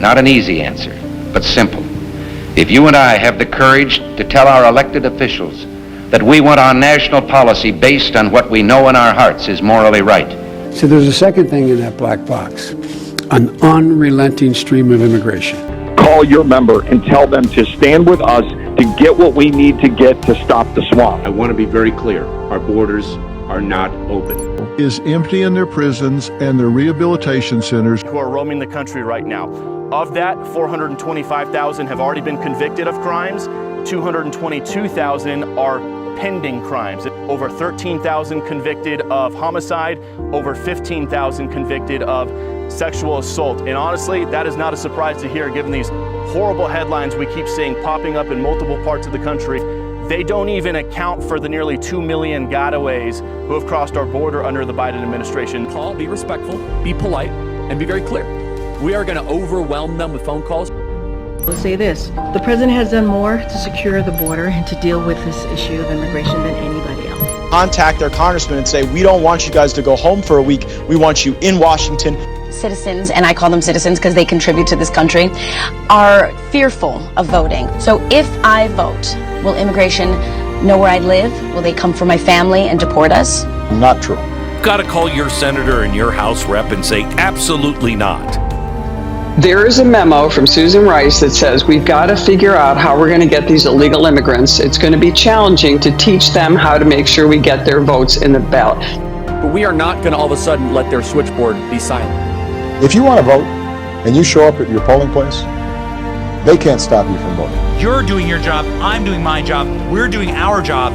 Not an easy answer, but simple. If you and I have the courage to tell our elected officials that we want our national policy based on what we know in our hearts is morally right. So there's a second thing in that black box, an unrelenting stream of immigration. Call your member and tell them to stand with us to get what we need to get to stop the swamp. I want to be very clear. Our borders are not open. Is emptying their prisons and their rehabilitation centers. Who are roaming the country right now. Of that, 425,000 have already been convicted of crimes. 222,000 are pending crimes. Over 13,000 convicted of homicide. Over 15,000 convicted of sexual assault. And honestly, that is not a surprise to hear given these horrible headlines we keep seeing popping up in multiple parts of the country. They don't even account for the nearly 2 million gotaways who have crossed our border under the Biden administration. Call, be respectful, be polite, and be very clear. We are going to overwhelm them with phone calls. I'll say this, the president has done more to secure the border and to deal with this issue of immigration than anybody else. Contact their congressman and say, we don't want you guys to go home for a week. We want you in Washington. Citizens, and I call them citizens because they contribute to this country, are fearful of voting. So if I vote, will immigration know where I live? Will they come for my family and deport us? Not true. Got to call your senator and your House rep and say, absolutely not. There is a memo from Susan Rice that says we've got to figure out how we're going to get these illegal immigrants. It's going to be challenging to teach them how to make sure we get their votes in the ballot. But we are not going to all of a sudden let their switchboard be silent. If you want to vote and you show up at your polling place, they can't stop you from voting. You're doing your job, I'm doing my job, we're doing our job.